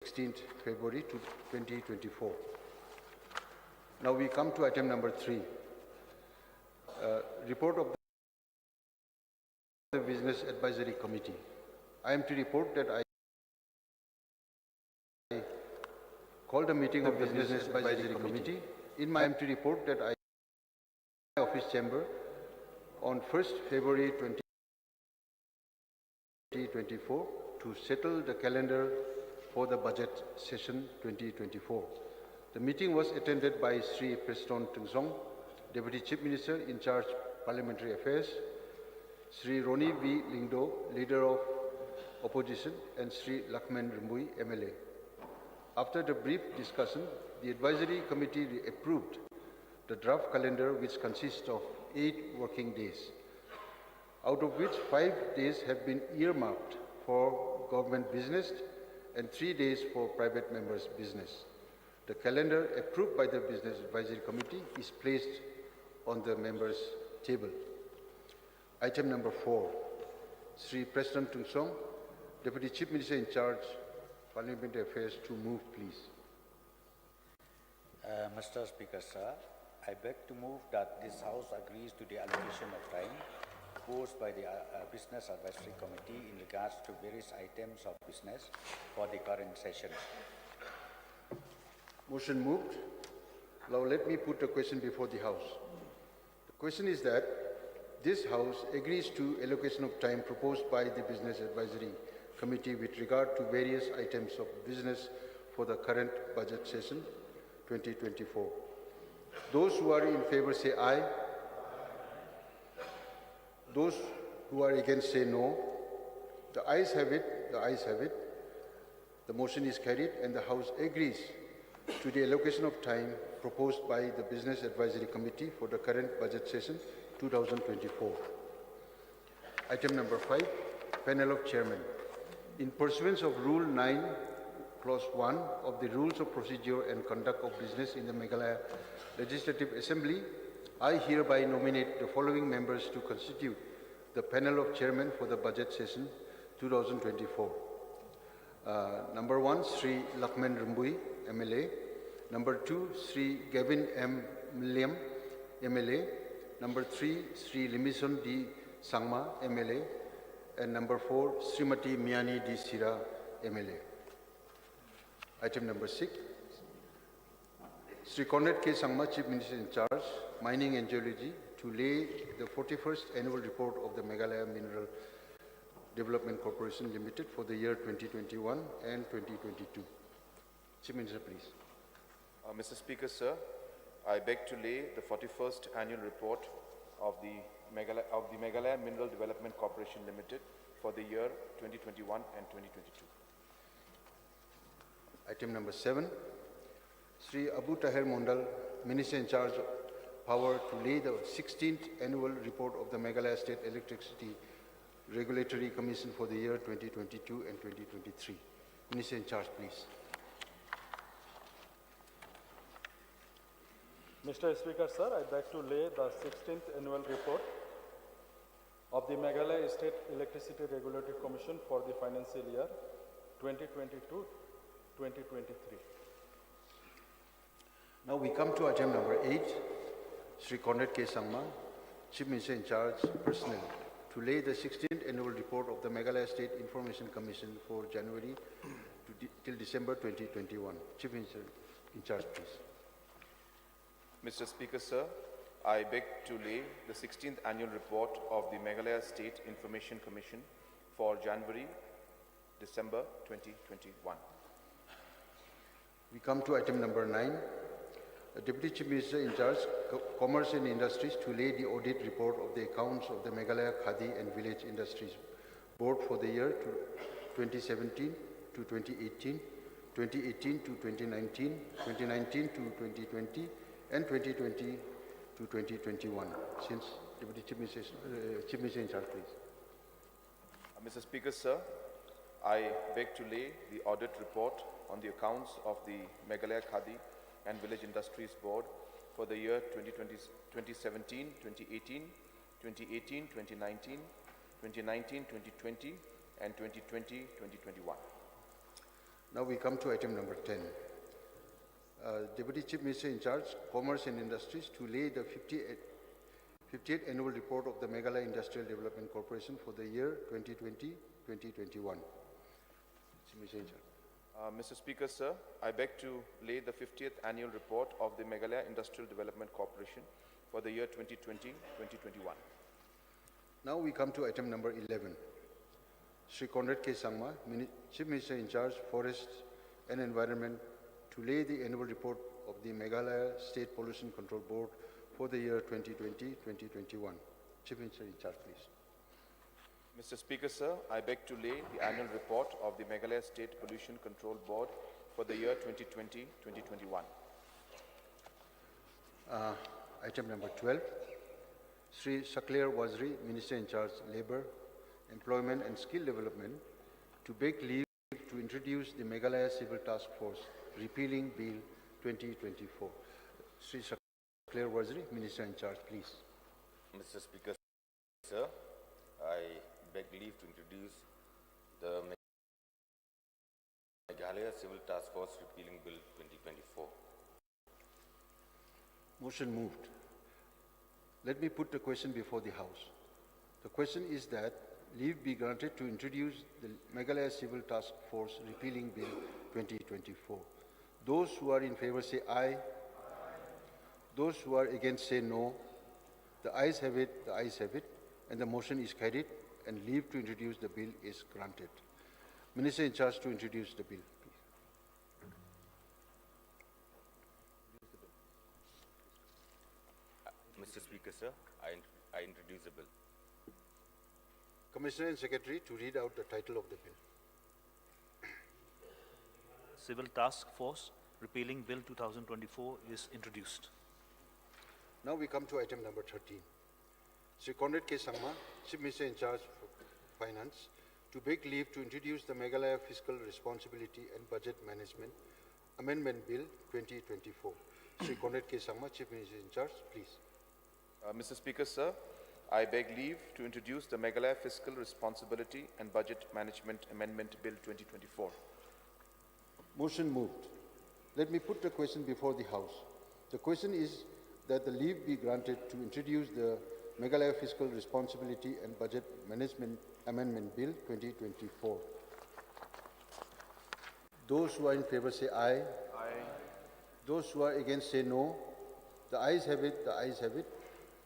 16th February 2024. Now we come to item number 3, report of the Business Advisory Committee. I am to report that I called a meeting of the Business Advisory Committee. I am to report that I office chamber on 1st February 2024 to settle the calendar for the budget session 2024. The meeting was attended by Sri Preston Tungsong, Deputy Chief Minister in charge Parliamentary Affairs, Sri Roni V. Lingdo, Leader of Opposition, and Sri Lakshman Rambui, MLA. After the brief discussion, the Advisory Committee approved the draft calendar, which consists of 8 working days, out of which 5 days have been earmarked for government business and 3 days for private members' business. The calendar approved by the Business Advisory Committee is placed on the members' table. Item number 4, Sri Preston Tungsong, Deputy Chief Minister in charge, Parliamentary Affairs, to move, please. Mr. Speaker, sir, I beg to move that this House agrees to the allocation of time proposed by the Business Advisory Committee in regards to various items of business for the current session. Motion moved. Now let me put the question before the House. The question is that this House agrees to allocation of time proposed by the Business Advisory Committee with regard to various items of business for the current budget session 2024. Those who are in favor say aye. Those who are against say no. The ayes have it. The ayes have it. The motion is carried and the House agrees to the allocation of time proposed by the Business Advisory Committee for the current budget session 2024. Item number 5, Panel of Chairmen. In pursuance of Rule 9, Clause 1 of the Rules of Procedure and Conduct of Business in the Meghalaya Legislative Assembly, I hereby nominate the following members to constitute the Panel of Chairmen for the budget session 2024. Number 1, Sri Lakshman Rambui, MLA. Number 2, Sri Gavin M. Liam, MLA. Number 3, Sri Limison D. Sangma, MLA. And number 4, Srimati Miani D. Sira, MLA. Item number 6, Sri Conrad K. Sangma, Chief Minister in charge, Mining and Geology, to lay the 41st annual report of the Meghalaya Mineral Development Corporation Limited for the year 2021 and 2022. Chief Minister, please. Mr. Speaker, sir, I beg to lay the 41st annual report of the Meghalaya Mineral Development Corporation Limited for the year 2021 and 2022. Item number 7, Sri Abu Tahir Mondal, Minister in charge of Power, to lay the 16th annual report of the Meghalaya State Electricity Regulatory Commission for the year 2022 and 2023. Minister in charge, please. Mr. Speaker, sir, I beg to lay the 16th annual report of the Meghalaya State Electricity Regulatory Commission for the financial year 2022-2023. Now we come to item number 8, Sri Conrad K. Sangma, Chief Minister in charge, Personnel, to lay the 16th annual report of the Meghalaya State Information Commission for January till December 2021. Chief Minister in charge, please. Mr. Speaker, sir, I beg to lay the 16th annual report of the Meghalaya State Information Commission for January-December 2021. We come to item number 9, the Deputy Chief Minister in charge, Commerce and Industries, to lay the audit report of the accounts of the Meghalaya Khadi and Village Industries Board for the year 2017 to 2018, 2018 to 2019, 2019 to 2020, and 2020 to 2021. Since Deputy Chief Minister in charge, please. Mr. Speaker, sir, I beg to lay the audit report on the accounts of the Meghalaya Khadi and Village Industries Board for the year 2017, 2018, 2018, 2019, 2019, 2020, and 2020, 2021. Now we come to item number 10. Deputy Chief Minister in charge, Commerce and Industries, to lay the 58th annual report of the Meghalaya Industrial Development Corporation for the year 2020-2021. Chief Minister in charge. Mr. Speaker, sir, I beg to lay the 50th annual report of the Meghalaya Industrial Development Corporation for the year 2020-2021. Now we come to item number 11. Sri Conrad K. Sangma, Chief Minister in charge, Forests and Environment, to lay the annual report of the Meghalaya State Pollution Control Board for the year 2020-2021. Chief Minister in charge, please. Mr. Speaker, sir, I beg to lay the annual report of the Meghalaya State Pollution Control Board for the year 2020-2021. Item number 12. Sri Shakler Waziri, Minister in charge, Labour, Employment and Skill Development, to beg leave to introduce the Meghalaya Civil Task Force repealing Bill 2024. Sri Shakler Waziri, Minister in charge, please. Mr. Speaker, sir, I beg leave to introduce the Meghalaya Civil Task Force repealing Bill 2024. Motion moved. Let me put the question before the House. The question is that leave be granted to introduce the Meghalaya Civil Task Force repealing Bill 2024. Those who are in favor say aye. Those who are against say no. The ayes have it, the ayes have it, and the motion is carried and leave to introduce the bill is granted. Minister in charge to introduce the bill, please. Mr. Speaker, sir, I introduce the bill. Commissioner and Secretary to read out the title of the bill. Civil Task Force repealing Bill 2024 is introduced. Now we come to item number 13. Sri Conrad K. Sangma, Chief Minister in charge for Finance, to beg leave to introduce the Meghalaya Fiscal Responsibility and Budget Management Amendment Bill 2024. Sri Conrad K. Sangma, Chief Minister in charge, please. Mr. Speaker, sir, I beg leave to introduce the Meghalaya Fiscal Responsibility and Budget Management Amendment Bill 2024. Motion moved. Let me put the question before the House. The question is that the leave be granted to introduce the Meghalaya Fiscal Responsibility and Budget Management Amendment Bill 2024. Those who are in favor say aye. Aye. Those who are against say no. The ayes have it, the ayes have it.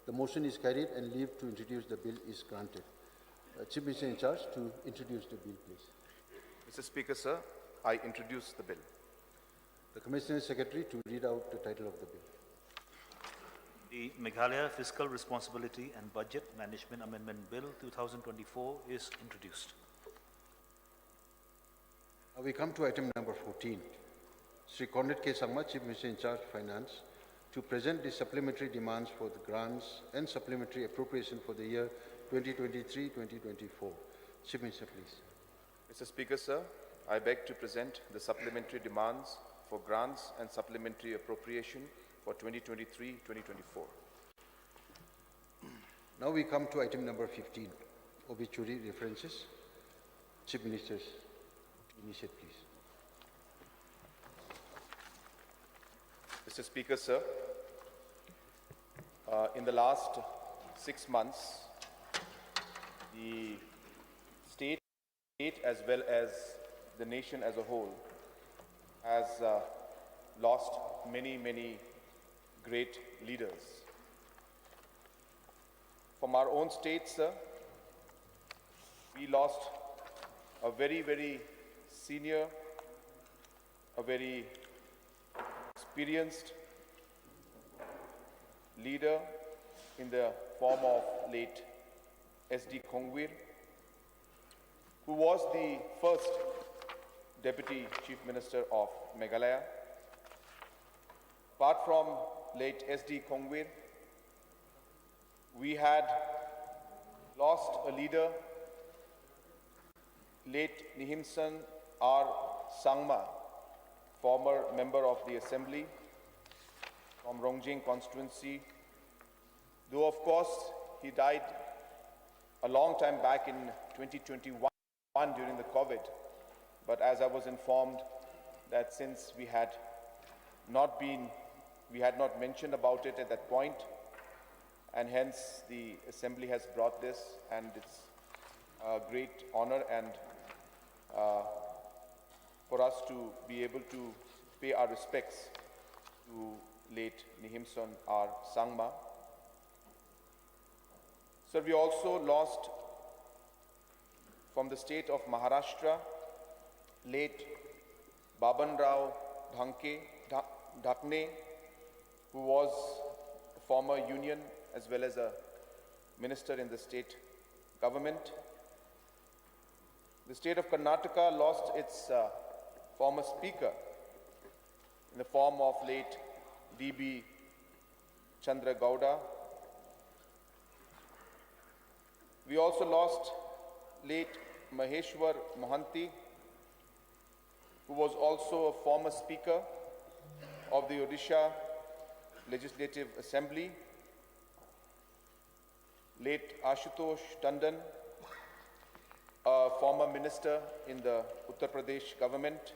The motion is carried and leave to introduce the bill is granted. Chief Minister in charge to introduce the bill, please. Mr. Speaker, sir, I introduce the bill. The Commissioner and Secretary to read out the title of the bill. The Meghalaya Fiscal Responsibility and Budget Management Amendment Bill 2024 is introduced. Now we come to item number 14. Sri Conrad K. Sangma, Chief Minister in charge Finance, to present the supplementary demands for the grants and supplementary appropriation for the year 2023-2024. Chief Minister, please. Mr. Speaker, sir, I beg to present the supplementary demands for grants and supplementary appropriation for 2023-2024. Now we come to item number 15, obituary references. Chief Ministers, initiate, please. Mr. Speaker, sir, in the last 6 months, the state as well as the nation as a whole has lost many great leaders. From our own state, sir, we lost a very senior, a very experienced leader in the form of late S.D. Kongwir, who was the first Deputy Chief Minister of Meghalaya. Apart from late S.D. Kongwir, we had lost a leader, late Nihimsan R. Sangma, former member of the Assembly from Rongjing constituency, though of course he died a long time back in 2021 during the COVID, but as I was informed, that since we had not mentioned about it at that point, and hence the Assembly has brought this, and it's a great honor and for us to be able to pay our respects to late Nihimson R. Sangma. Sir, we also lost from the state of Maharashtra, late Baban Rao Dhakne, who was a former union as well as a minister in the state government. The state of Karnataka lost its former speaker in the form of late D.B. Chandra Gowda. We also lost late Maheshwar Mohanty, who was also a former speaker of the Odisha Legislative Assembly. Late Ashutosh Tandon, a former minister in the Uttar Pradesh government.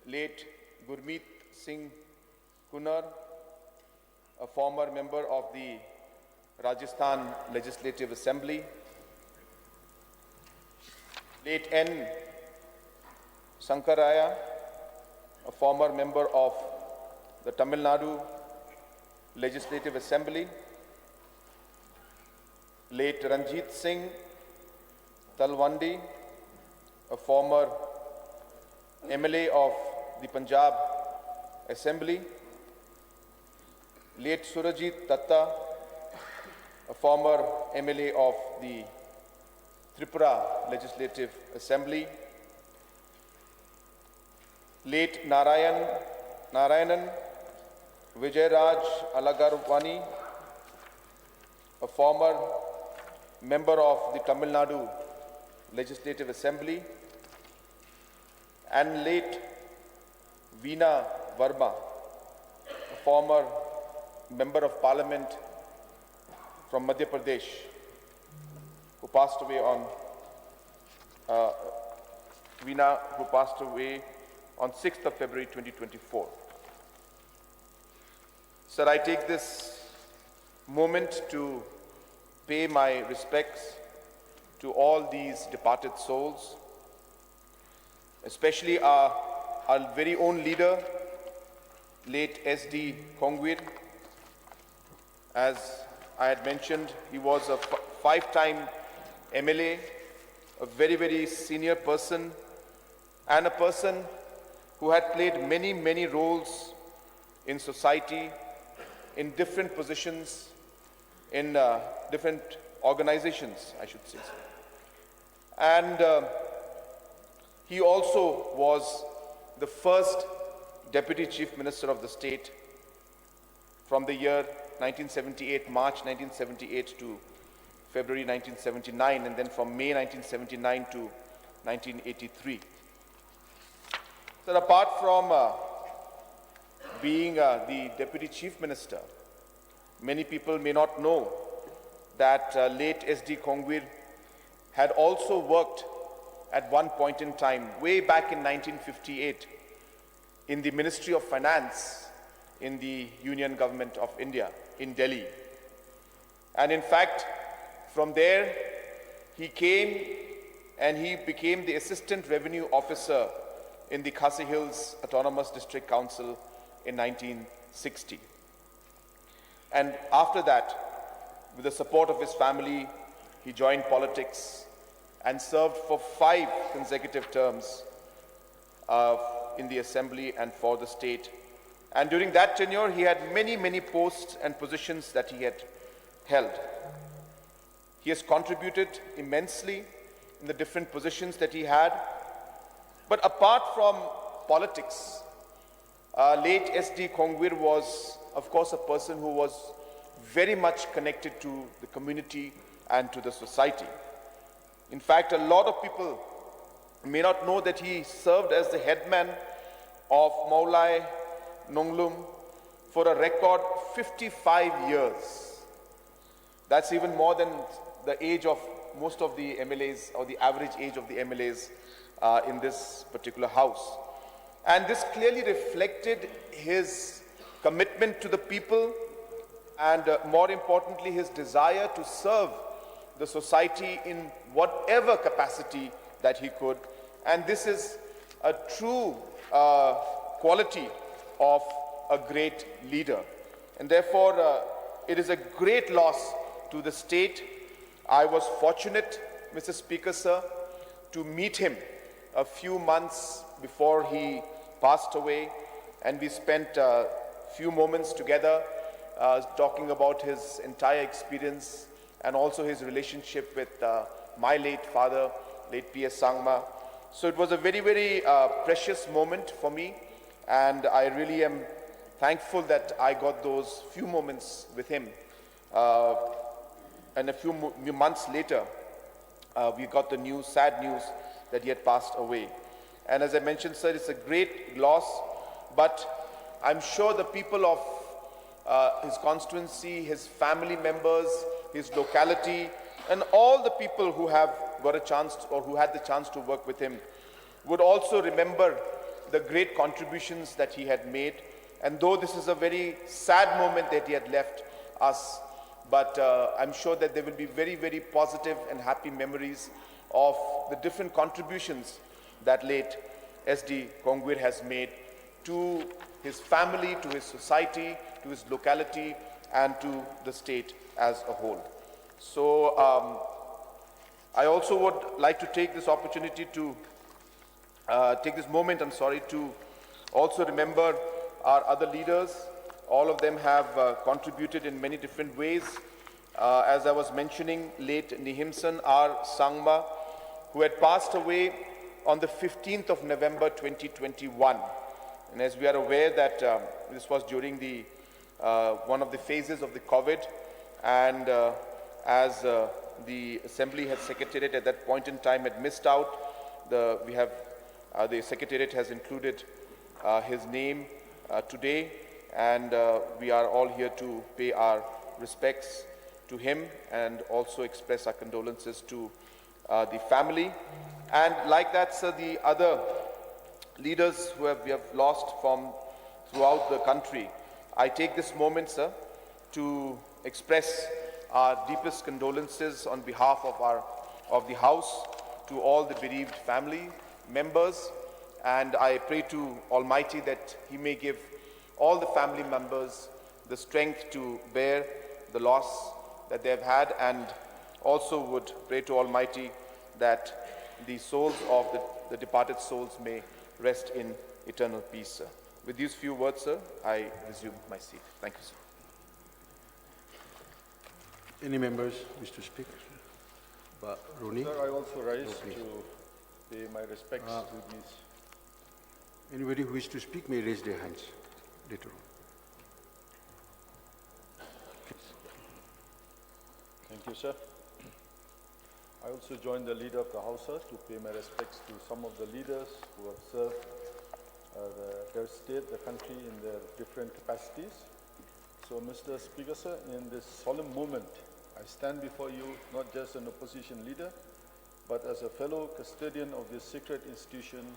Late Gurmeet Singh Kunar, a former member of the Rajasthan Legislative Assembly. Late N. Sankaraya, a former member of the Tamil Nadu Legislative Assembly. Late Ranjit Singh Talwandi, a former MLA of the Punjab Assembly. Late Surajit Datta, a former MLA of the Tripura Legislative Assembly. Late Narayanan Vijayaraj Alagarwani, a former member of the Tamil Nadu Legislative Assembly. And late Veena Verma, a former member of Parliament from Madhya Pradesh, who passed away on Veena, who passed away on 6th of February 2024. Sir, I take this moment to pay my respects to all these departed souls, especially our very own leader, late S.D. Kongwir. As I had mentioned, he was a five-time MLA, a very, very senior person, and a person who had played many, many roles in society, in different positions, in different organizations, I should say. And he also was the first Deputy Chief Minister of the state from the year 1978, March 1978 to February 1979, and then from May 1979 to 1983. So apart from being the Deputy Chief Minister, many people may not know that late S.D. Kongwir had also worked at one point in time, way back in 1958, in the Ministry of Finance in the Union Government of India, in Delhi. And in fact, from there, he came and he became the Assistant Revenue Officer in the Khasi Hills Autonomous District Council in 1960. And after that, with the support of his family, he joined politics and served for 5 consecutive terms in the Assembly and for the state. And during that tenure, he had many, many posts and positions that he had held. He has contributed immensely in the different positions that he had. But apart from politics, late S.D. Kongwir was, of course, a person who was very much connected to the community and to the society. In fact, a lot of people may not know that he served as the headman of Maulai Nonglum for a record 55 years. That's even more than the age of most of the MLAs, or the average age of the MLAs in this particular house. And this clearly reflected his commitment to the people and more importantly, his desire to serve the society in whatever capacity that he could. And this is a true quality of a great leader. And therefore, it is a great loss to the state. I was fortunate, Mr. Speaker, sir, to meet him a few months before he passed away, and we spent a few moments together talking about his entire experience and also his relationship with my late father, late P.S. Sangma. So it was a very, very precious moment for me, and I really am thankful that I got those few moments with him. And a few months later, we got the sad news that he had passed away. And as I mentioned, sir, it's a great loss, but I'm sure the people of his constituency, his family members, his locality, and all the people who have got a chance or who had the chance to work with him would also remember the great contributions that he had made. And though this is a very sad moment that he had left us, but I'm sure that there will be very, very positive and happy memories of the different contributions that late S.D. Kongwir has made to his family, to his society, to his locality, and to the state as a whole. So I also would like to take this opportunity to take this moment, to also remember our other leaders. All of them have contributed in many different ways. As I was mentioning, late Nihimsan R. Sangma, who had passed away on the 15th of November 2021. And as we are aware that this was during the one of the phases of the COVID, and as the Assembly had Secretariat at that point in time had missed out, the Secretariat has included his name today, and we are all here to pay our respects to him and also express our condolences to the family. And like that, sir, the other leaders who we have lost from throughout the country, I take this moment, sir, to express our deepest condolences on behalf of the House to all the bereaved family members, and I pray to Almighty that He may give all the family members the strength to bear the loss that they have had, and also would pray to Almighty that the souls of the departed souls may rest in eternal peace, sir. With these few words, sir, I resume my seat. Thank you, sir. Any members wish to speak? Rooney? Sir, I also rise to pay my respects to these. Anybody who wishes to speak may raise their hands later on. Thank you, sir. I also join the leader of the House, sir, to pay my respects to some of the leaders who have served their state, the country in their different capacities. So, Mr. Speaker, sir, in this solemn moment, I stand before you not just an opposition leader, but as a fellow custodian of this sacred institution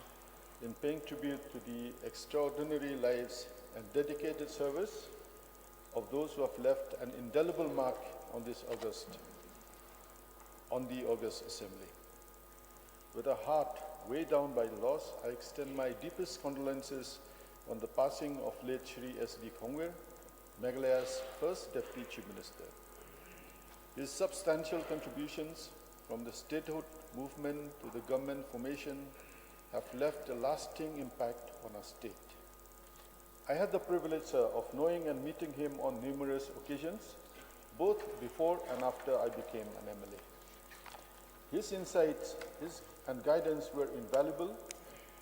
in paying tribute to the extraordinary lives and dedicated service of those who have left an indelible mark on the August Assembly. With a heart weighed down by loss, I extend my deepest condolences on the passing of late Shri S.D. Kongwir, Meghalaya's first Deputy Chief Minister. His substantial contributions from the statehood movement to the government formation have left a lasting impact on our state. I had the privilege, sir, of knowing and meeting him on numerous occasions, both before and after I became an MLA. His insights and guidance were invaluable,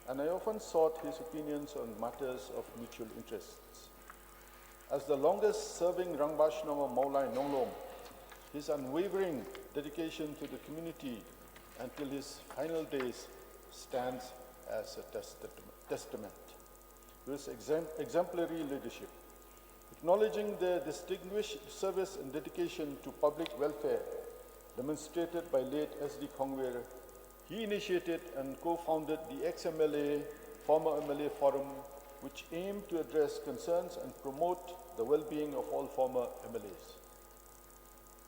and I often sought his opinions on matters of mutual interests. As the longest-serving Rangbashnama Maulai Nonglom, his unwavering dedication to the community until his final days stands as a testament to his exemplary leadership. Acknowledging the distinguished service and dedication to public welfare demonstrated by late S.D. Kongwir, He initiated and co-founded the ex-MLA, former MLA Forum, which aimed to address concerns and promote the well-being of all former MLAs.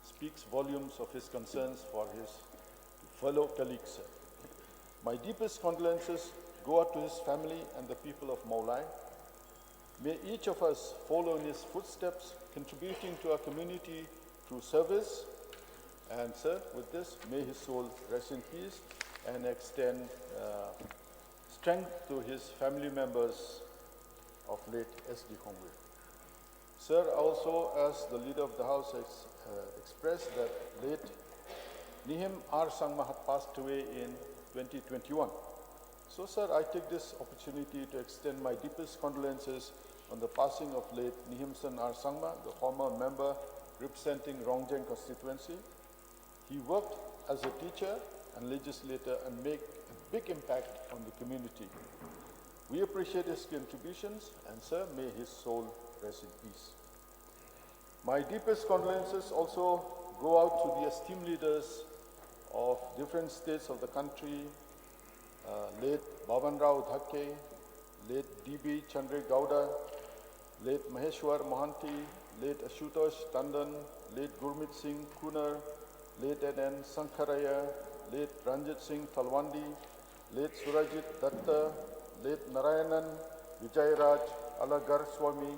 Speaks volumes of his concerns for his fellow colleagues, sir. My deepest condolences go out to his family and the people of Meghalaya. May each of us follow in his footsteps, contributing to our community through service. And sir, with this, may his soul rest in peace and extend strength to his family members of late S.D. Khongwe. Sir, also as the leader of the House expressed that late Nihim R. Sangma had passed away in 2021. So, sir, I take this opportunity to extend my deepest condolences on the passing of late Nihimson R. Sangma, the former member representing Rongjeng constituency. He worked as a teacher and legislator and made a big impact on the community. We appreciate his contributions, and sir, may his soul rest in peace. My deepest condolences also go out to the esteemed leaders of different states of the country, late Bhavan Rao Dhakke, late D.B. Chandra Gowda, late Maheshwar Mohanty, late Ashutosh Tandon, late Gurmit Singh Kunar, late N.N. Sankharaya, late Ranjit Singh Talwandi, late Surajit Datta, late Narayanan Vijayaraj Alagar Swami,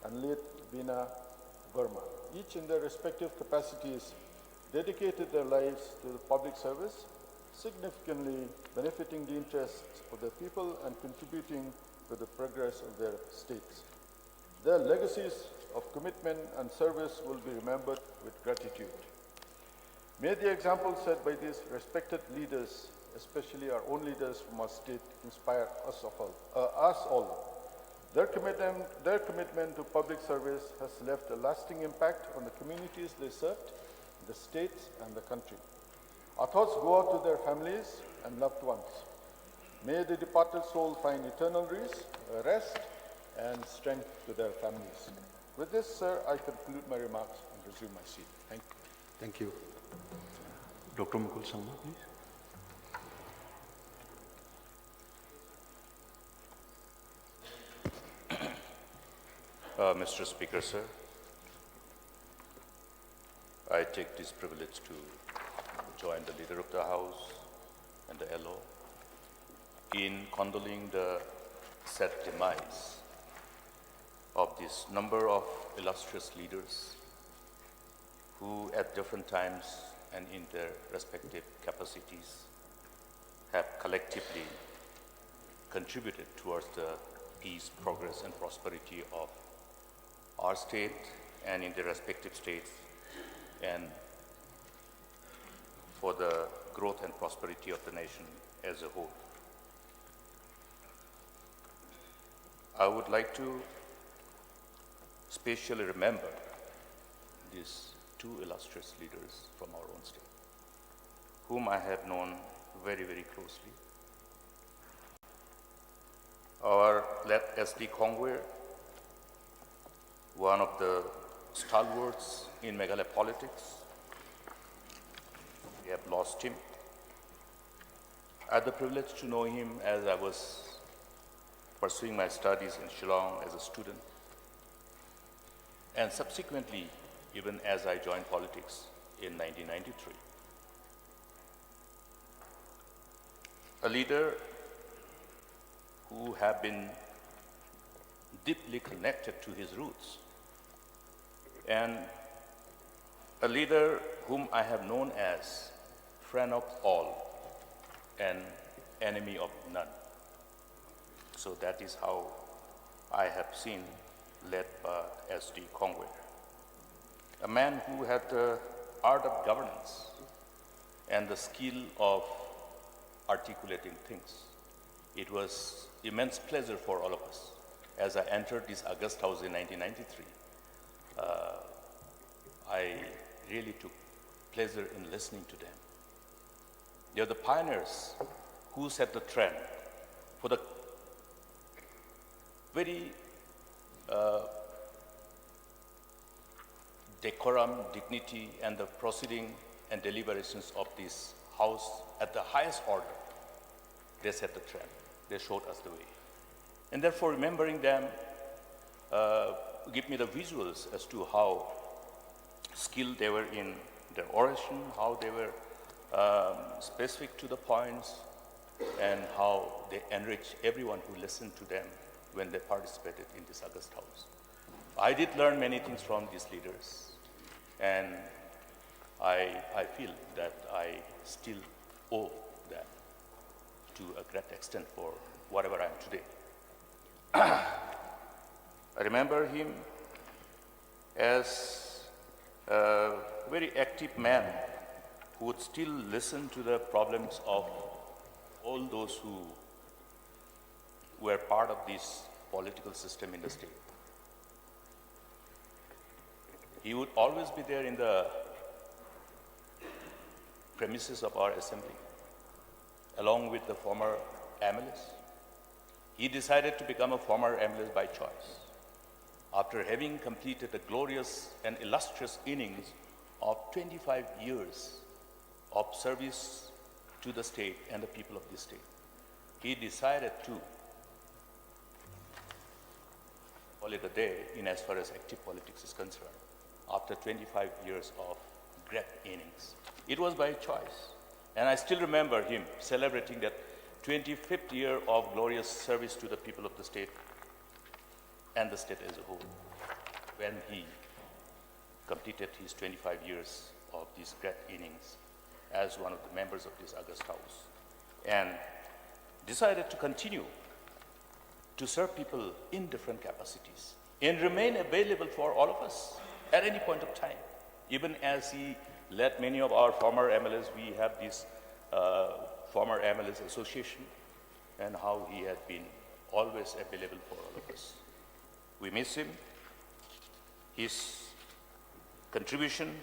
and late Veena Verma. Each in their respective capacities dedicated their lives to the public service, significantly benefiting the interests of their people and contributing to the progress of their states. Their legacies of commitment and service will be remembered with gratitude. May the example set by these respected leaders, especially our own leaders from our state, inspire us all. Their commitment to public service has left a lasting impact on the communities they served, the states, and the country. Our thoughts go out to their families and loved ones. May the departed soul find eternal rest and strength to their families. With this, sir, I conclude my remarks and resume my seat. Thank you. Thank you. Dr. Mukul Sangma, please. Mr. Speaker, sir, I take this privilege to join the Leader of the House and the LO in condoling the sad demise of this number of illustrious leaders who at different times and in their respective capacities have collectively contributed towards the peace, progress, and prosperity of our state and in their respective states, and for the growth and prosperity of the nation as a whole. I would like to specially remember these two illustrious leaders from our own state, whom I have known very, very closely. Our late S.D. Khongwe, one of the stalwarts in Meghalaya politics. We have lost him. I had the privilege to know him as I was pursuing my studies in Shillong as a student, and subsequently, even as I joined politics in 1993. A leader who have been deeply connected to his roots, and a leader whom I have known as friend of all and enemy of none. So that is how I have seen led by S.D. Khongwe, a man who had the art of governance and the skill of articulating things. It was immense pleasure for all of us as I entered this August House in 1993. I really took pleasure in listening to them. They are the pioneers who set the trend for the very decorum, dignity, and the proceeding and deliberations of this house at the highest order. They set the trend. They showed us the way. And therefore, remembering them give me the visuals as to how skilled they were in their oration, how they were specific to the points, and how they enriched everyone who listened to them when they participated in this August House. I did learn many things from these leaders, and I feel that I still owe them to a great extent for whatever I am today. I remember him as a very active man who would still listen to the problems of all those who were part of this political system in the state. He would always be there in the premises of our assembly, along with the former MLS. He decided to become a former MLS by choice, after having completed a glorious and illustrious innings of 25 years of service to the state and the people of the state. He decided to call it a day in as far as active politics is concerned, after 25 years of great innings. It was by choice. And I still remember him celebrating that 25th year of glorious service to the people of the state and the state as a whole, when he completed his 25 years of these great innings as one of the members of this August House, and decided to continue to serve people in different capacities and remain available for all of us at any point of time. Even as he led many of our former MLAs, we have this former MLS association, and how he had been always available for all of us. We miss him. His contribution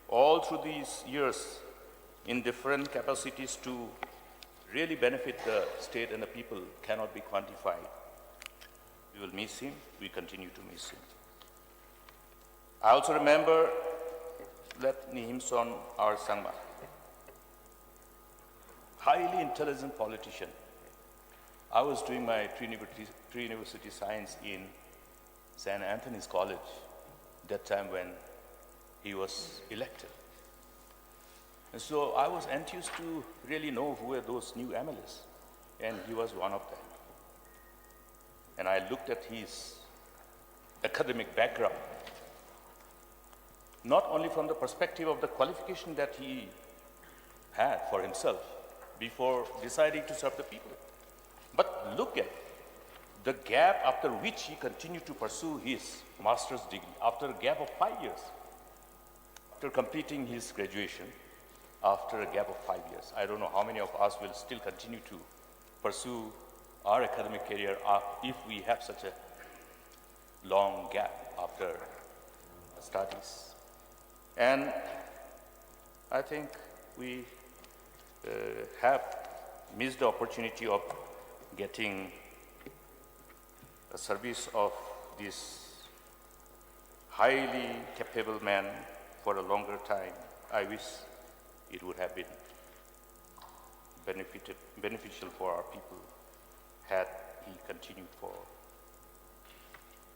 all through these years in different capacities to really benefit the state and the people cannot be quantified. We will miss him. We continue to miss him. I also remember Let Nihimson our Sangma, highly intelligent politician. I was doing my pre-university science in St. Anthony's College, that time when he was elected. And so I was enthused to really know who were those new MLAs, and he was one of them. And I looked at his academic background, not only from the perspective of the qualification that he had for himself before deciding to serve the people, but look at the gap after which he continued to pursue his master's degree, after a gap of 5 years, after completing his graduation, after a gap of 5 years. I don't know how many of us will still continue to pursue our academic career if we have such a long gap after studies. And I think we have missed the opportunity of getting a service of this highly capable man for a longer time. I wish it would have been beneficial for our people had he continued for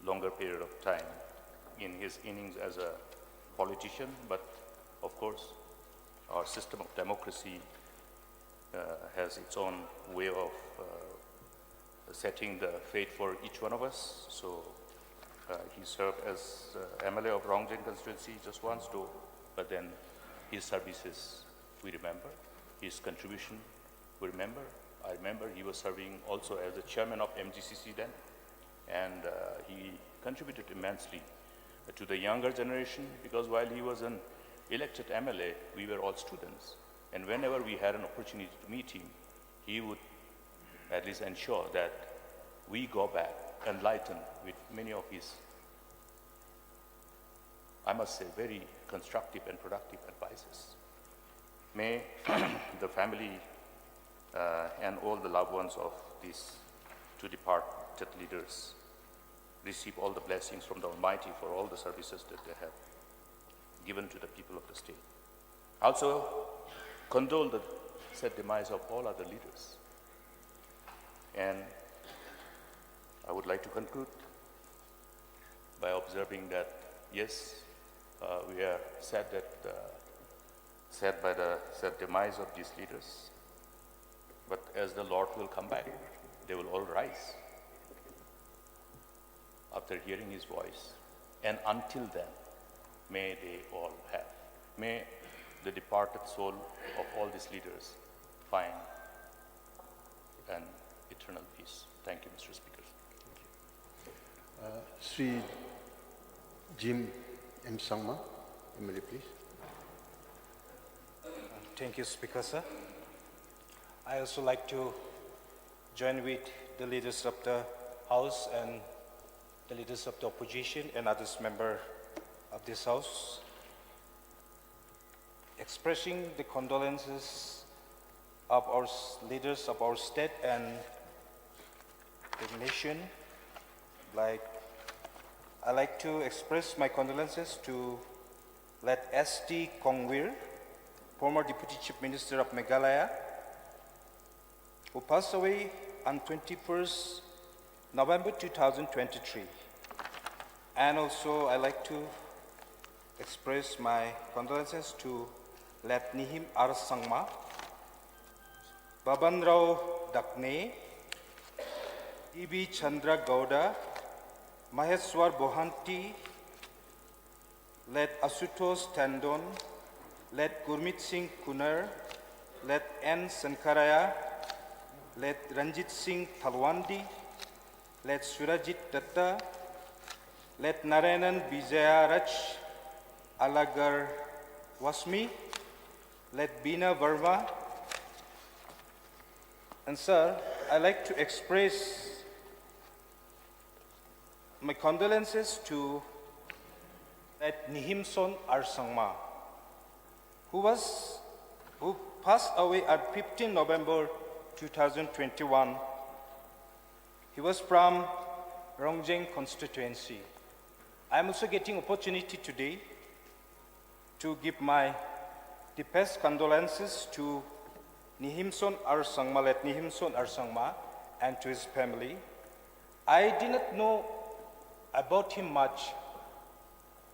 longer period of time in his innings as a politician. But of course, our system of democracy has its own way of setting the fate for each one of us. So he served as MLA of Rongjeng constituency just once though, but then his services we remember, his contribution we remember. I remember he was serving also as the chairman of MGCC then, and he contributed immensely to the younger generation, because while he was an elected MLA, we were all students. And whenever we had an opportunity to meet him, he would at least ensure that we go back enlightened with many of his, I must say, very constructive and productive advices. May the family and all the loved ones of these two departed leaders receive all the blessings from the Almighty for all the services that they have given to the people of the state. Also, condole the sad demise of all other leaders. And I would like to conclude by observing that, yes, we are sad by the sad demise of these leaders. But as the Lord will come back, they will all rise after hearing his voice. And until then, may they all have. May the departed soul of all these leaders find an eternal peace. Thank you, Mr. Speaker. Sri Jim M. Sangma, MLA, please. Thank you, Speaker, sir. I also like to join with the leaders of the House and the leaders of the opposition and others members of this House, expressing the condolences of our leaders of our state and the nation. I like to express my condolences to Let S.T. Kongwir, former Deputy Chief Minister of Meghalaya, who passed away on 21st November 2023. And also I like to express my condolences to Let Nihim R. Sangma, Babanrao Dakne, E.B. Chandra Gowda, Maheswar Bohanti, Let Asutosh Tandon, Let Gurmit Singh Kunar, Let N. Sankaraya, Let Ranjit Singh Thalwandi, Let Surajit Datta, Let Narayanan Vijayaraj Alagar Wasmi, Let Bina Verma. And sir, I like to express my condolences to Let Nihimson Arsangma, who passed away on 15 November 2021. He was from Rongjeng constituency. I am also getting opportunity today to give my deepest condolences to Nihimson Arsangma, Let Nihimson Arsangma, and to his family. I did not know about him much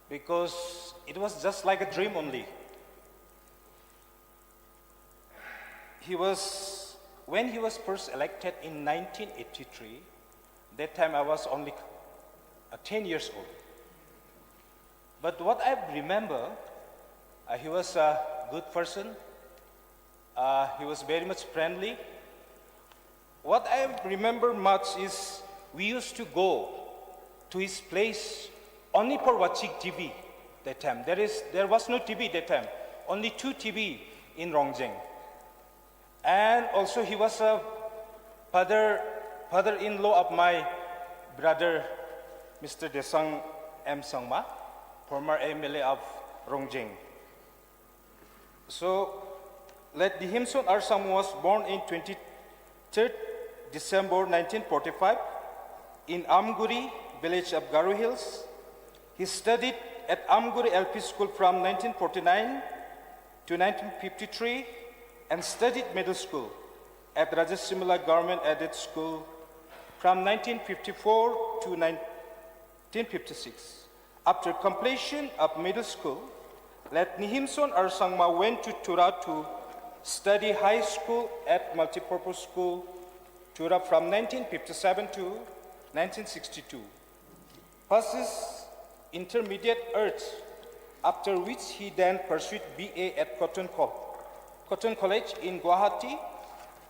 because it was just like a dream only. When he was first elected in 1983, that time I was only 10 years old. But what I remember, he was a good person. He was very much friendly. What I remember much is we used to go to his place only for watching TV that time. There was no TV that time, only 2 TV in Rongjeng. And also he was a father-in-law of my brother, Mr. Desang M. Sangma, former MLA of Rongjeng. So, Let Nihimson Arsangma was born in 23rd December 1945 in Amguri, village of Garu Hills. He studied at Amguri LP School from 1949 to 1953 and studied middle school at Rajasimala Government Aided School from 1954 to 1956. After completion of middle school, Let Nihimson Arsangma went to Tura to study high school at Multipurpose School, Tura from 1957 to 1962. Passed his intermediate arts, after which he then pursued BA at Cotton College in Guwahati,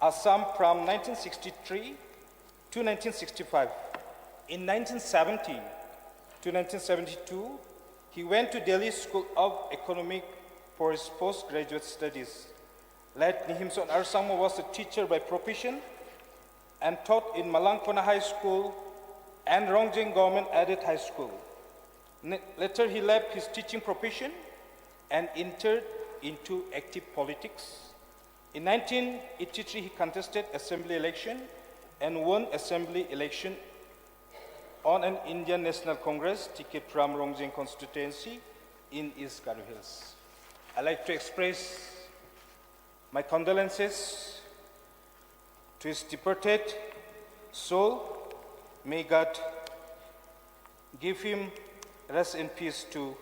Assam from 1963 to 1965. In 1970 to 1972, he went to Delhi School of Economics for his postgraduate studies. Let Nihimson Arsangma was a teacher by profession and taught in Malangkona High School and Rongjeng Government Aided High School. Later he left his teaching profession and entered into active politics. In 1983 he contested assembly election and won assembly election on an Indian National Congress ticket from Rongjeng constituency in East Garu Hills. I'd like to express my condolences to his departed soul. May God give him rest in peace to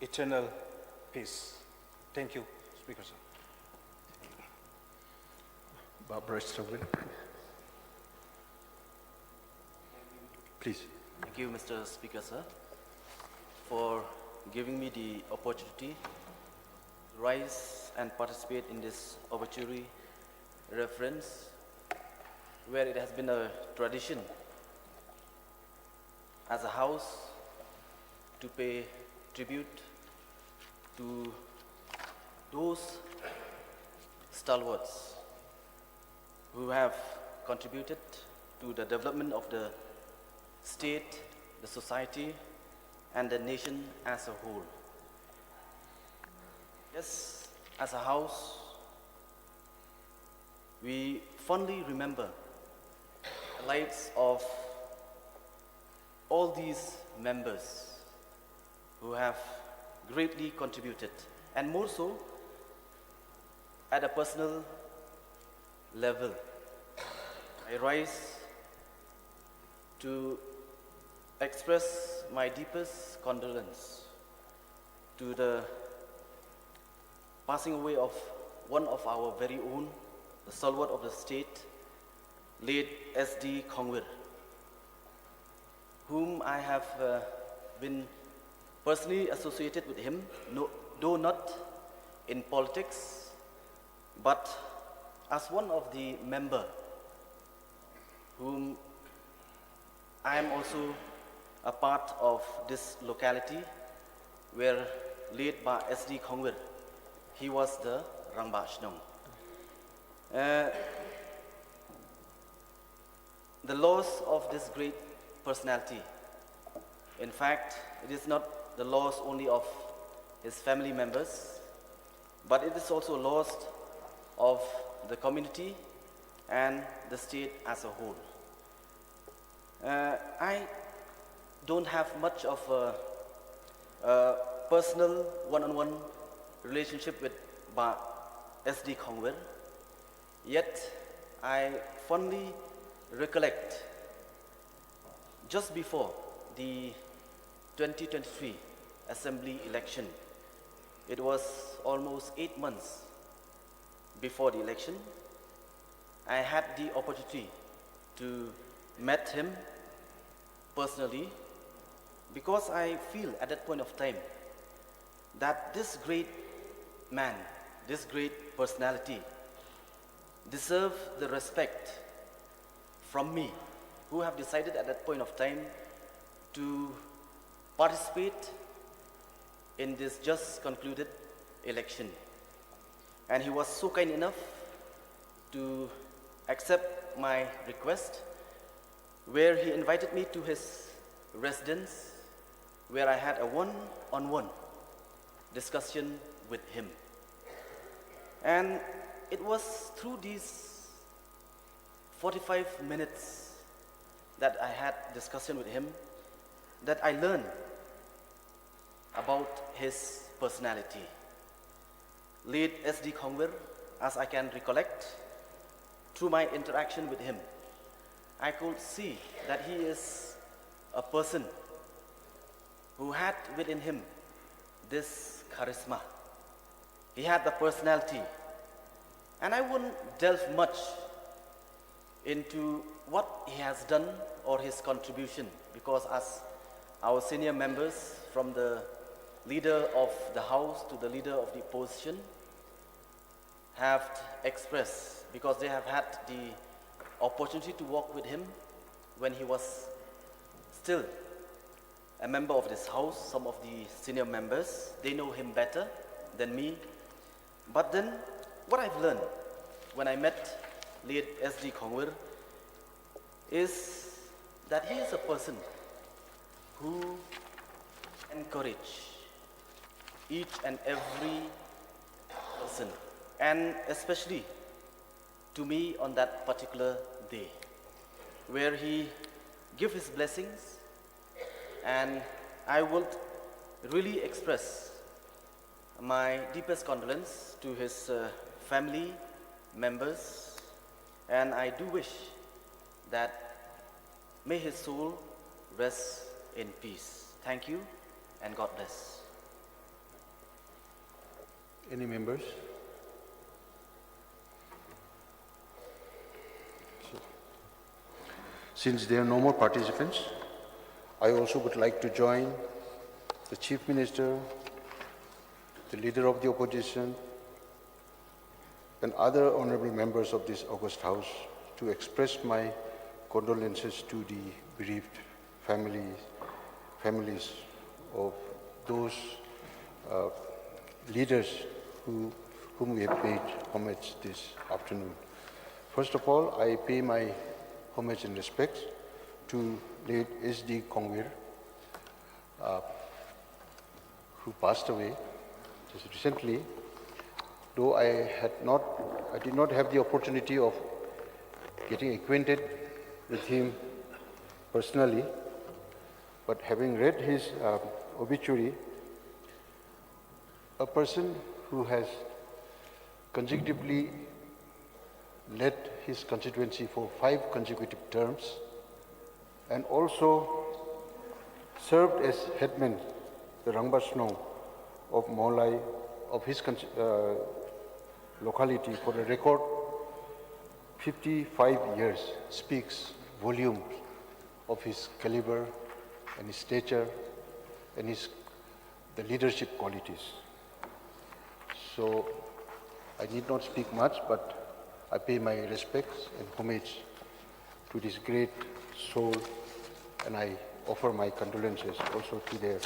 eternal peace. Thank you, Speaker, sir. Barbara Strobel. Please. Thank you, Mr. Speaker, sir, for giving me the opportunity to rise and participate in this obituary reference, where it has been a tradition as a house to pay tribute to those stalwarts who have contributed to the development of the state, the society, and the nation as a whole. Yes, as a house, we fondly remember the lives of all these members who have greatly contributed, and more so at a personal level. I rise to express my deepest condolence to the passing away of one of our very own, the stalwart of the state, late S.D. Khongwir, whom I have been personally associated with him, though not in politics, but as one of the member whom I am also a part of this locality where late by S.D. Khongwir, he was the Rangba Shnong. The loss of this great personality, in fact, it is not the loss only of his family members, but it is also a loss of the community and the state as a whole. I don't have much of a personal one-on-one relationship with S.D. Khongwir, yet I fondly recollect just before the 2023 Assembly election. It was almost 8 months before the election. I had the opportunity to meet him personally, because I feel at that point of time that this great man, this great personality deserve the respect from me, who have decided at that point of time to participate in this just concluded election. And he was so kind enough to accept my request, where he invited me to his residence, where I had a one-on-one discussion with him. And it was through these 45 minutes that I had discussion with him that I learned about his personality. Late S.D. Khongwir, as I can recollect, through my interaction with him, I could see that he is a person who had within him this charisma. He had the personality. And I wouldn't delve much into what he has done or his contribution, because as our senior members, from the leader of the house to the leader of the opposition, have expressed, because they have had the opportunity to work with him when he was still a member of this house. Some of the senior members, they know him better than me. But then, what I've learned when I met late S.D. Khongwir is that he is a person who encourages each and every person, and especially to me on that particular day, where he gave his blessings, and I would really express my deepest condolence to his family members, and I do wish that may his soul rest in peace. Thank you and God bless. Any members? Since there are no more participants, I also would like to join the Chief Minister, the Leader of the Opposition, and other honorable members of this august House to express my condolences to the bereaved families of those leaders whom we have paid homage this afternoon. First of all, I pay my homage and respects to late S.D. Kongwir, who passed away just recently. Though I did not have the opportunity of getting acquainted with him personally, but having read his obituary, a person who has consecutively led his constituency for 5 consecutive terms and also served as headman, the Rangbasno of Meghalaya, of his locality for a record 55 years, speaks volumes of his caliber and his stature and the leadership qualities. So I need not speak much, but I pay my respects and homage to this great soul, and I offer my condolences also to their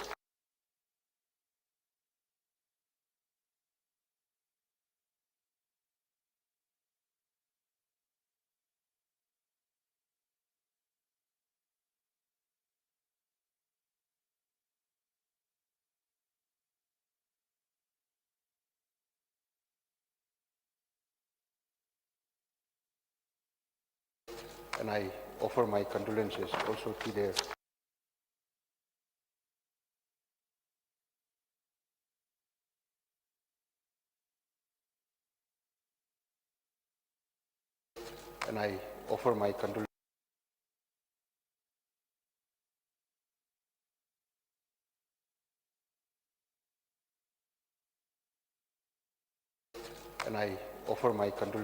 and I offer my condolences also to their and I offer my condolences and I offer my condolences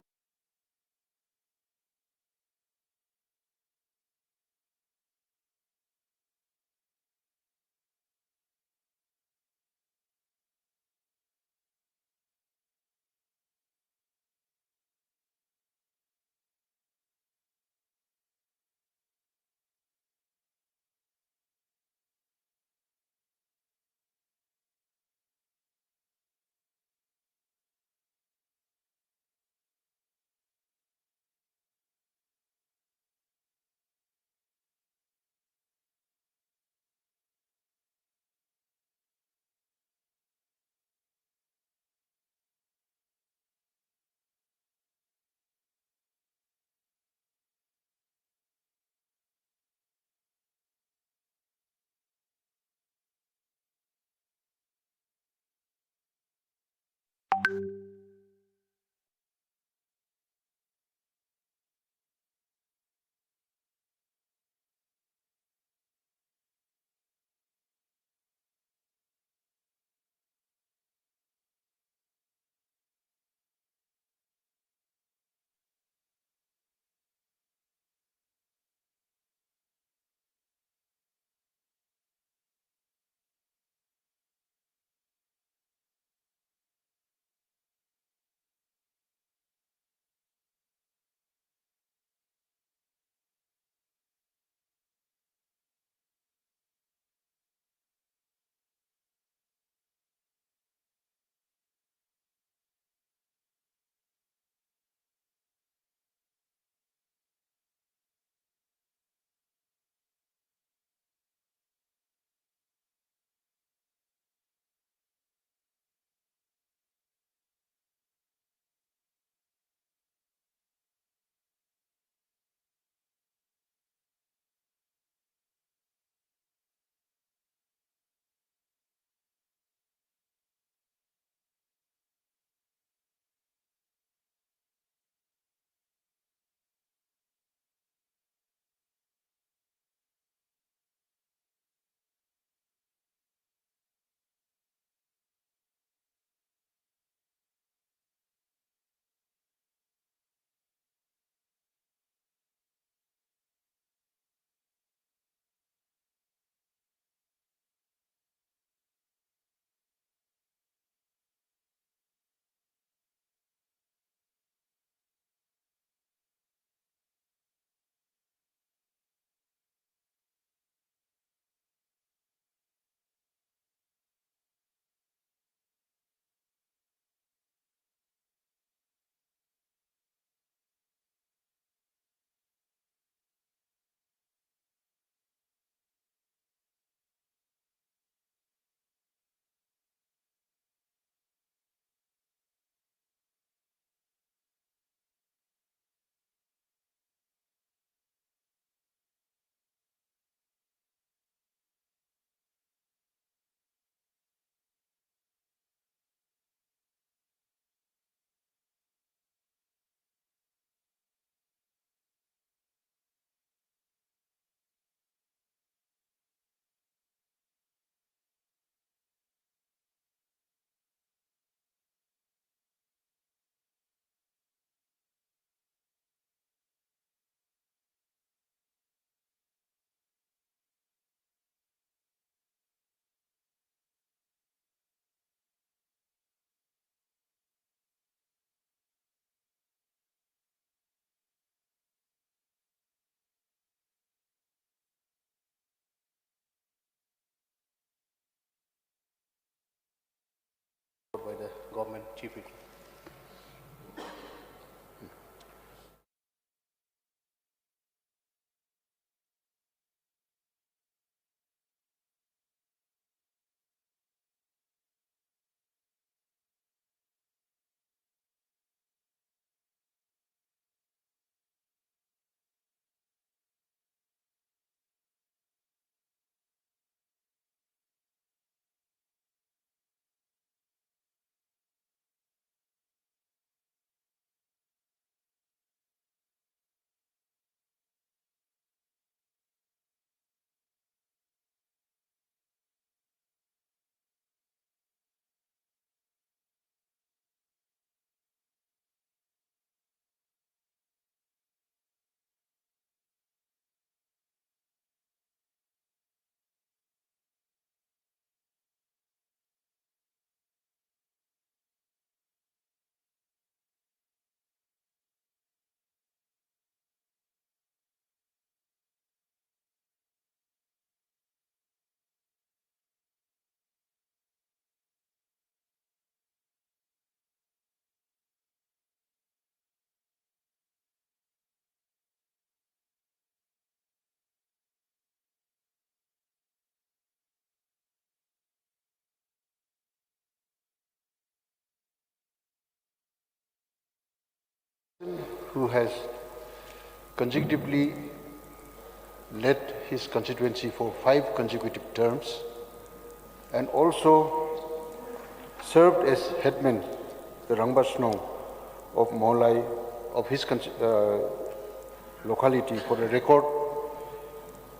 government chiefly. Who has consecutively led his constituency for 5 consecutive terms and also served as headman, the Rangba Snow of Meghalaya, of his locality for a record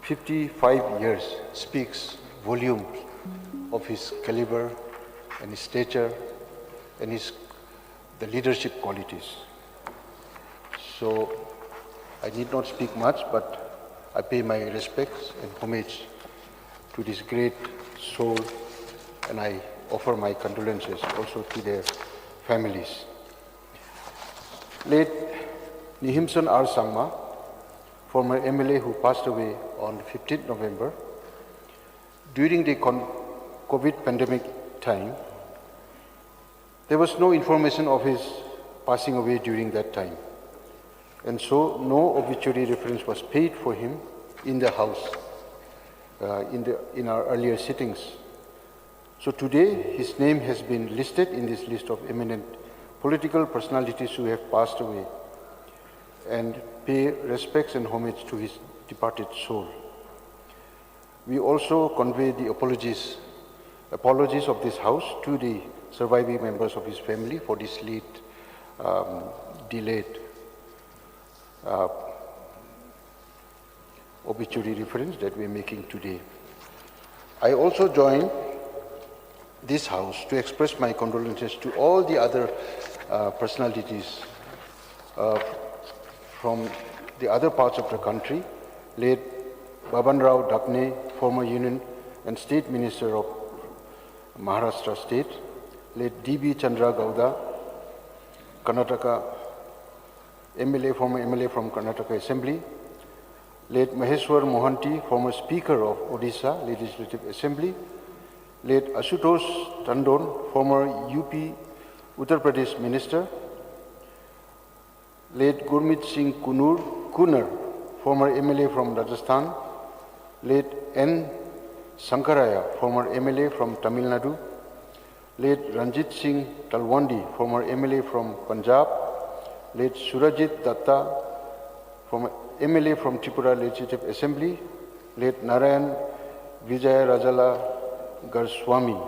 55 years, speaks volumes of his caliber and his stature and the leadership qualities. So I need not speak much, but I pay my respects and homage to this great soul, and I offer my condolences also to their families. Late Nihimson R. Sangma, former MLA who passed away on 15th November, during the COVID pandemic time, there was no information of his passing away during that time. And so no obituary reference was paid for him in the House in our earlier sittings. So today his name has been listed in this list of eminent political personalities who have passed away, and pay respects and homage to his departed soul. We also convey the apologies of this House to the surviving members of his family for this late, delayed obituary reference that we are making today. I also join this House to express my condolences to all the other personalities from the other parts of the country. Late Baban Rao Dakne, former Union and State Minister of Maharashtra State. Late D.B. Chandra Gowda, Karnataka MLA, former MLA from Karnataka Assembly. Late Maheshwar Mohanty, former Speaker of Odisha Legislative Assembly. Late Ashutosh Tandon, former UP Uttar Pradesh Minister. Late Gurmeet Singh Kunar, former MLA from Rajasthan. Late N. Sankaraya, former MLA from Tamil Nadu. Late Ranjit Singh Talwandi, former MLA from Punjab. Late Surajit Datta, former MLA from Tripura Legislative Assembly. Late Narayan Vijay Rajala Garswami,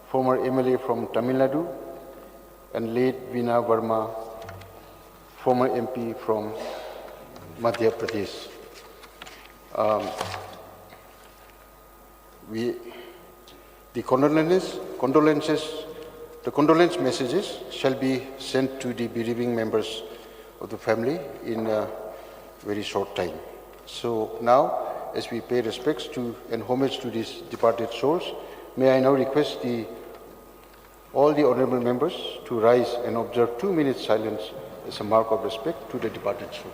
former MLA from Tamil Nadu. And late Veena Verma, former MP from Madhya Pradesh. The condolence messages shall be sent to the bereaving members of the family in a very short time. So now, as we pay respects to and homage to these departed souls, may I now request all the honorable members to rise and observe 2 minutes silence as a mark of respect to the departed soul.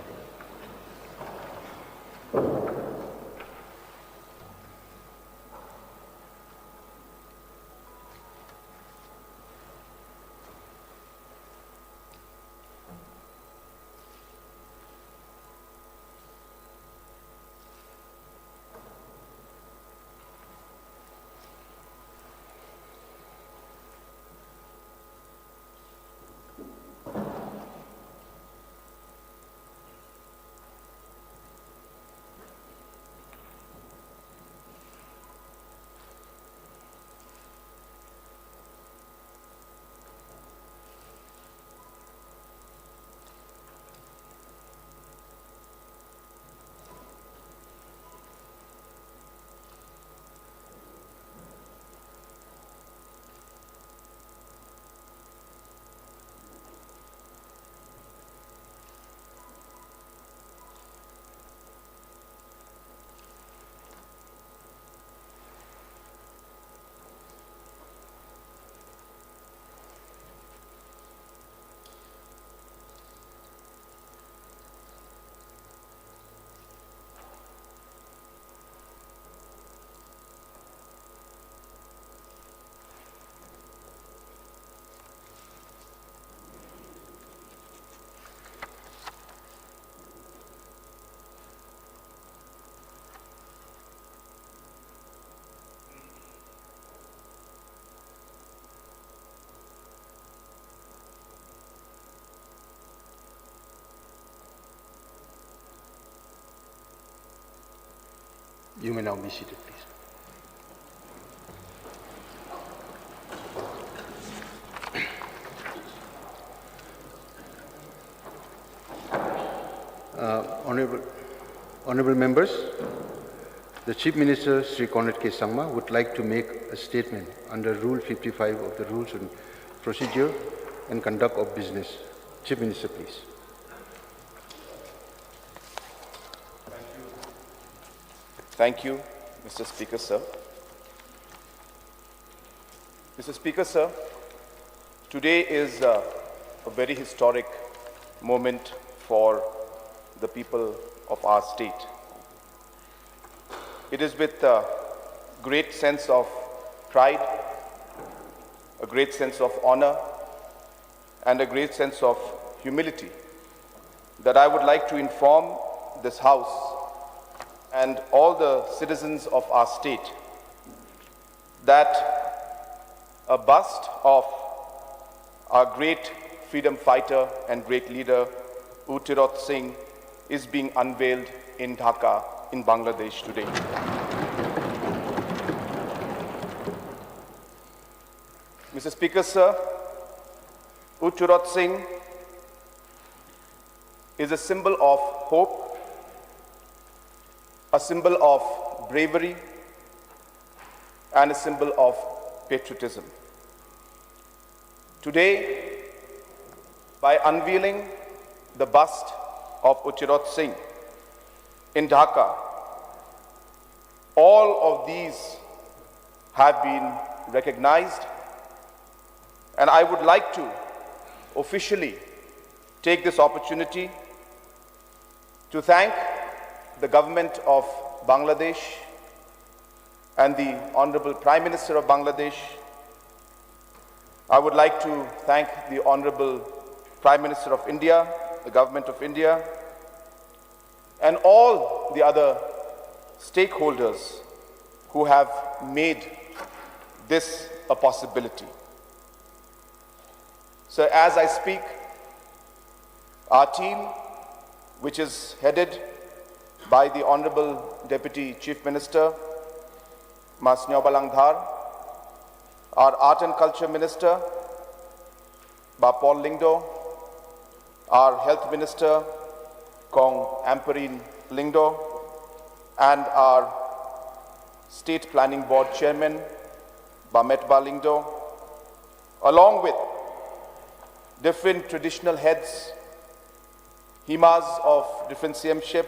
You may now be seated, please. Honorable members, the Chief Minister, Sri Conrad K. Sangma, would like to make a statement under Rule 55 of the Rules and Procedure and Conduct of Business. Chief Minister, please. Thank you, Mr. Speaker, sir. Mr. Speaker, sir, today is a very historic moment for the people of our state. It is with a great sense of pride, a great sense of honor, and a great sense of humility that I would like to inform this House and all the citizens of our state that a bust of our great freedom fighter and great leader, U Tirot Singh, is being unveiled in Dhaka, in Bangladesh today. Mr. Speaker, sir, U Tirot Singh is a symbol of hope, a symbol of bravery, and a symbol of patriotism. Today, by unveiling the bust of U Tirot Singh in Dhaka, all of these have been recognized, and I would like to officially take this opportunity to thank the government of Bangladesh and the Honorable Prime Minister of Bangladesh. I would like to thank the Honorable Prime Minister of India, the Government of India, and all the other stakeholders who have made this a possibility. So as I speak, our team, which is headed by the Honorable Deputy Chief Minister, Mas Nyobalangdhar, our Art and Culture Minister, Ba Paul Lingdo, our Health Minister, Kong Amperine Lingdo, and our State Planning Board Chairman, Ba Metba Lingdo, along with different traditional heads, himas of different CMship,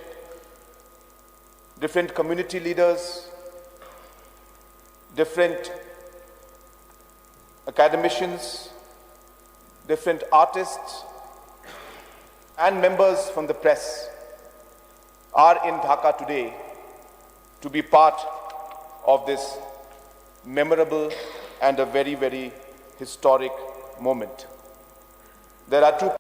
different community leaders, different academicians, different artists, and members from the press are in Dhaka today to be part of this memorable and a very, very historic moment. There are two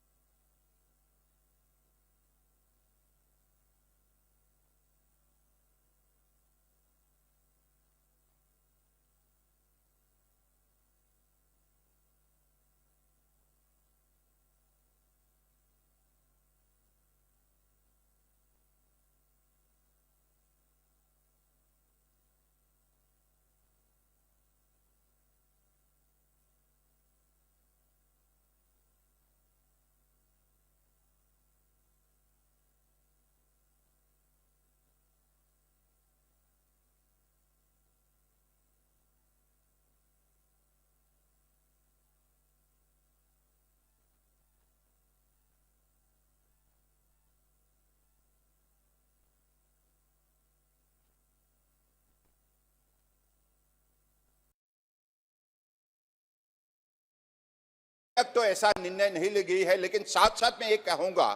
तक तो ऐसा निर्णय नहीं ली गई है, लेकिन साथ साथ मैं ये कहूंगा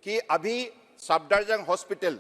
कि अभी सब डिवीजन हॉस्पिटल